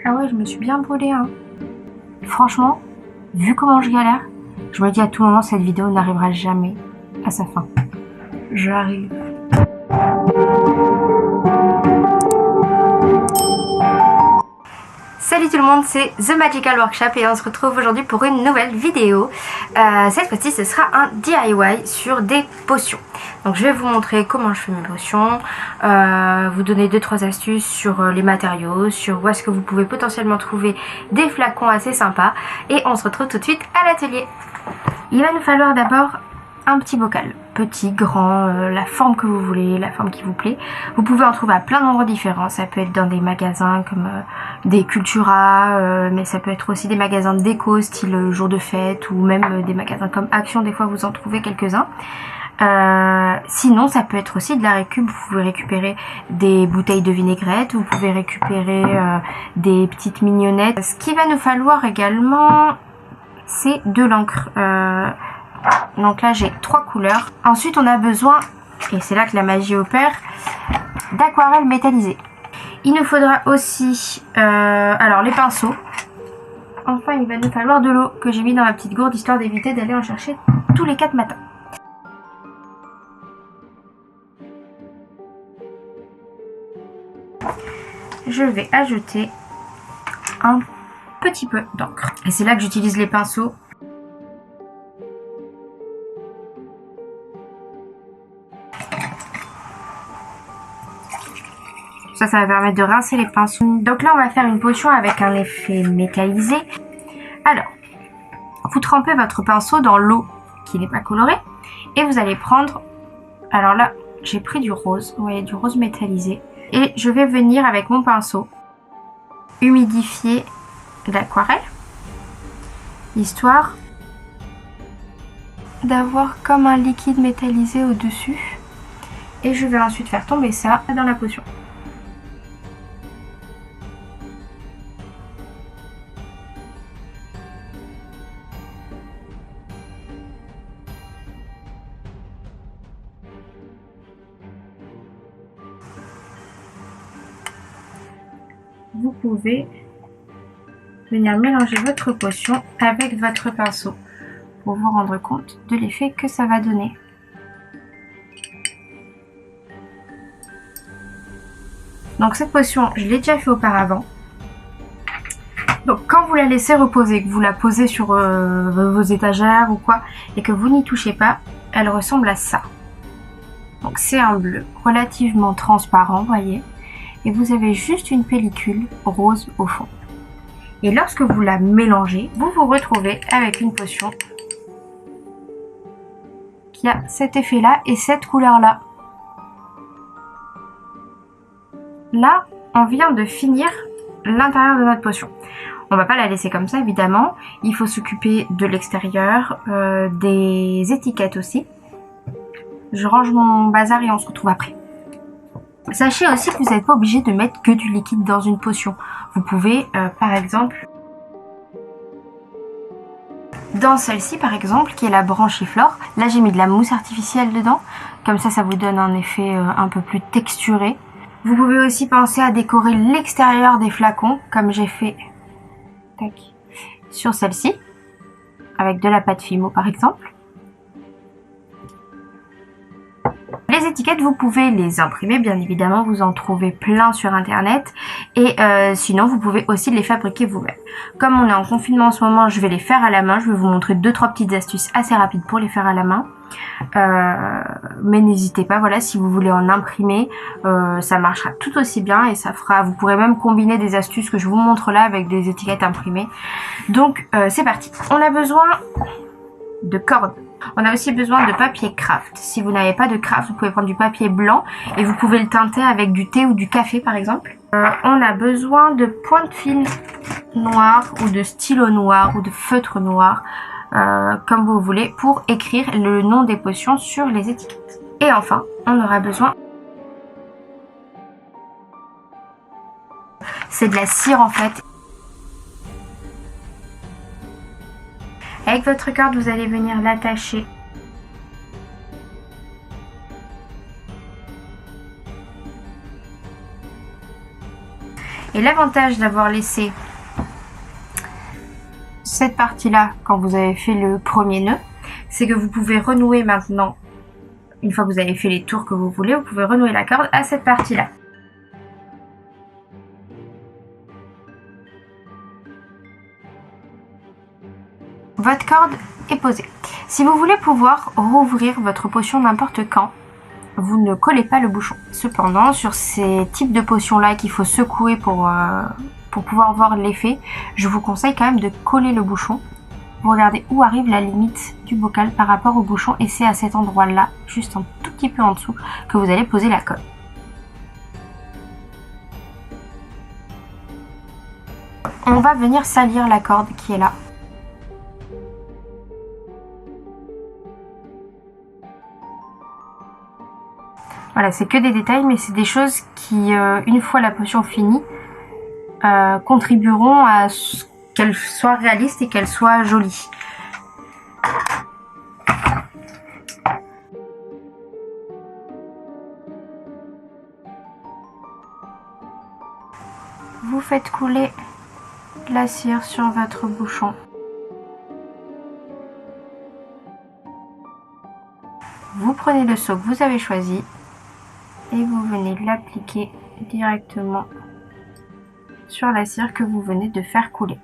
Ah ouais, je me suis bien brûlée, hein. Franchement, vu comment je galère, je me dis à tout moment cette vidéo n'arrivera jamais à sa fin. J'arrive. Salut tout le monde, c'est The Magical Workshop et on se retrouve aujourd'hui pour une nouvelle vidéo. Cette fois-ci ce sera un DIY sur des potions. Donc je vais vous montrer comment je fais mes potions, vous donner 2-3 astuces sur les matériaux, sur où est-ce que vous pouvez potentiellement trouver des flacons assez sympas. Et on se retrouve tout de suite à l'atelier. Il va nous falloir d'abord un petit bocal, petit, grand, la forme que vous voulez, la forme qui vous plaît. Vous pouvez en trouver à plein d'endroits différents, ça peut être dans des magasins comme des Cultura, mais ça peut être aussi des magasins de déco style jour de fête, ou même des magasins comme Action, des fois vous en trouvez quelques-uns. Sinon ça peut être aussi de la récup, vous pouvez récupérer des bouteilles de vinaigrette, vous pouvez récupérer des petites mignonnettes. Ce qu'il va nous falloir également, c'est de l'encre. Donc là j'ai 3 couleurs. Ensuite on a besoin, et c'est là que la magie opère, d'aquarelles métallisées. Il nous faudra aussi alors les pinceaux. Enfin il va nous falloir de l'eau que j'ai mis dans ma petite gourde histoire d'éviter d'aller en chercher tous les 4 matins. Je vais ajouter un petit peu d'encre. Et c'est là que j'utilise les pinceaux. Ça va permettre de rincer les pinceaux. Donc là, on va faire une potion avec un effet métallisé. Alors, vous trempez votre pinceau dans l'eau qui n'est pas colorée. Et vous allez prendre... Alors là, j'ai pris du rose. Vous voyez, du rose métallisé. Et je vais venir avec mon pinceau humidifier l'aquarelle. Histoire d'avoir comme un liquide métallisé au-dessus. Et je vais ensuite faire tomber ça dans la potion. Vous pouvez venir mélanger votre potion avec votre pinceau pour vous rendre compte de l'effet que ça va donner. Donc cette potion, je l'ai déjà fait auparavant. Donc quand vous la laissez reposer, que vous la posez sur vos étagères ou quoi, et que vous n'y touchez pas, elle ressemble à ça. Donc c'est un bleu relativement transparent, voyez. Et vous avez juste une pellicule rose au fond. Et lorsque vous la mélangez, vous vous retrouvez avec une potion qui a cet effet-là et cette couleur-là. Là, on vient de finir l'intérieur de notre potion. On va pas la laisser comme ça, évidemment. Il faut s'occuper de l'extérieur, des étiquettes aussi. Je range mon bazar et on se retrouve après. Sachez aussi que vous n'êtes pas obligé de mettre que du liquide dans une potion. Vous pouvez, par exemple, dans celle-ci par exemple, qui est la branchiflore, là j'ai mis de la mousse artificielle dedans. Comme ça vous donne un effet un peu plus texturé. Vous pouvez aussi penser à décorer l'extérieur des flacons, comme j'ai fait sur celle-ci, avec de la pâte Fimo par exemple. Les étiquettes, vous pouvez les imprimer, bien évidemment, vous en trouvez plein sur internet. Et sinon, vous pouvez aussi les fabriquer vous-même. Comme on est en confinement en ce moment, je vais les faire à la main. Je vais vous montrer 2-3 petites astuces assez rapides pour les faire à la main. Mais n'hésitez pas, voilà, si vous voulez en imprimer, ça marchera tout aussi bien. Et ça fera, vous pourrez même combiner des astuces que je vous montre là avec des étiquettes imprimées. Donc, c'est parti. On a besoin de cordes. On a aussi besoin de papier craft. Si vous n'avez pas de craft, vous pouvez prendre du papier blanc et vous pouvez le teinter avec du thé ou du café par exemple. On a besoin de pointe fine noire ou de stylo noir ou de feutre noir, comme vous voulez, pour écrire le nom des potions sur les étiquettes. Et enfin, on aura besoin, c'est de la cire en fait. Avec votre corde, vous allez venir l'attacher Et l'avantage d'avoir laissé cette partie-là quand vous avez fait le premier nœud, c'est que vous pouvez renouer maintenant, une fois que vous avez fait les tours que vous voulez, vous pouvez renouer la corde à cette partie-là. Votre corde est posée. Si vous voulez pouvoir rouvrir votre potion n'importe quand, vous ne collez pas le bouchon. Cependant, sur ces types de potions-là qu'il faut secouer pour pouvoir voir l'effet, je vous conseille quand même de coller le bouchon. Vous regardez où arrive la limite du bocal par rapport au bouchon et c'est à cet endroit-là, juste un tout petit peu en dessous, que vous allez poser la colle. On va venir salir la corde qui est là. Voilà, c'est que des détails, mais c'est des choses qui, une fois la potion finie, contribueront à ce qu'elle soit réaliste et qu'elle soit jolie. Vous faites couler la cire sur votre bouchon. Vous prenez le seau que vous avez choisi et vous venez l'appliquer directement sur la cire que vous venez de faire couler.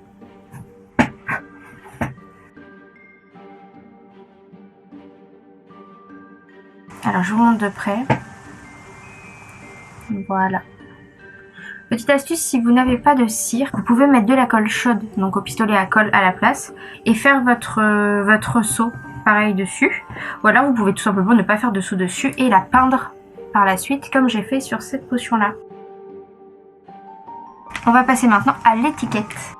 Alors je vous montre de près. Voilà. Petite astuce, si vous n'avez pas de cire, vous pouvez mettre de la colle chaude, donc au pistolet à colle à la place, et faire votre seau pareil dessus. Ou alors vous pouvez tout simplement ne pas faire de seau dessus et la peindre par la suite, comme j'ai fait sur cette potion là. On va passer maintenant à l'étiquette.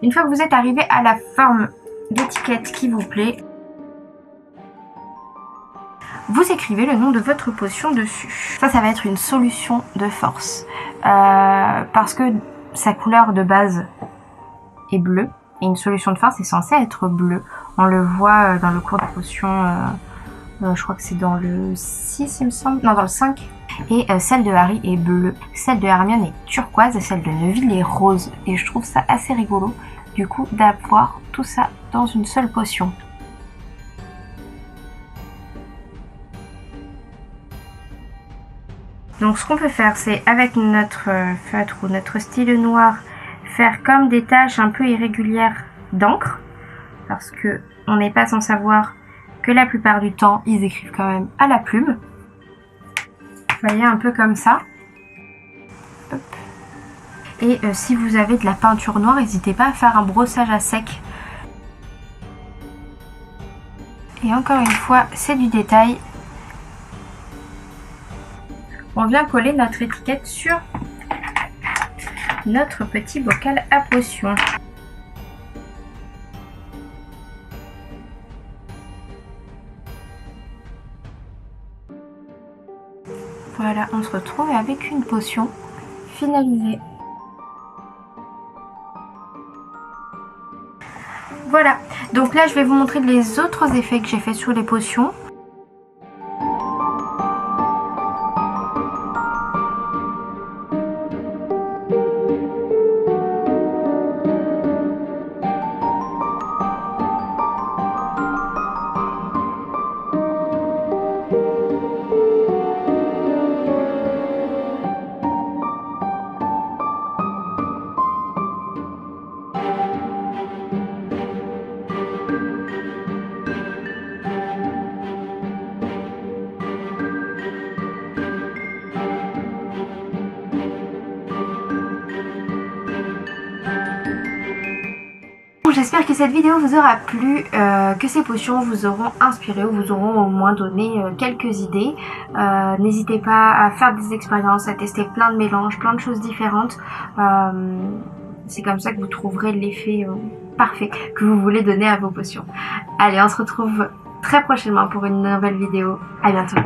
Une fois que vous êtes arrivé à la forme d'étiquette qui vous plaît, vous écrivez le nom de votre potion dessus. Ça va être une solution de force. Parce que sa couleur de base est bleue. Et une solution de force est censée être bleue. On le voit dans le cours de potion, je crois que c'est dans le 6 il me semble, non dans le 5. Et celle de Harry est bleue, celle de Hermione est turquoise et celle de Neville est rose. Et je trouve ça assez rigolo du coup d'avoir tout ça dans une seule potion. Donc ce qu'on peut faire, c'est avec notre feutre ou notre stylo noir, faire comme des taches un peu irrégulières d'encre, parce que on n'est pas sans savoir que la plupart du temps, ils écrivent quand même à la plume. Vous voyez, un peu comme ça. Hop. Et si vous avez de la peinture noire, n'hésitez pas à faire un brossage à sec. Et encore une fois, c'est du détail. On vient coller notre étiquette sur notre petit bocal à potions. Voilà, on se retrouve avec une potion finalisée. Voilà, donc là je vais vous montrer les autres effets que j'ai fait sur les potions. J'espère que cette vidéo vous aura plu, que ces potions vous auront inspiré ou vous auront au moins donné quelques idées. N'hésitez pas à faire des expériences, à tester plein de mélanges, plein de choses différentes. C'est comme ça que vous trouverez l'effet parfait que vous voulez donner à vos potions. Allez, on se retrouve très prochainement pour une nouvelle vidéo. À bientôt.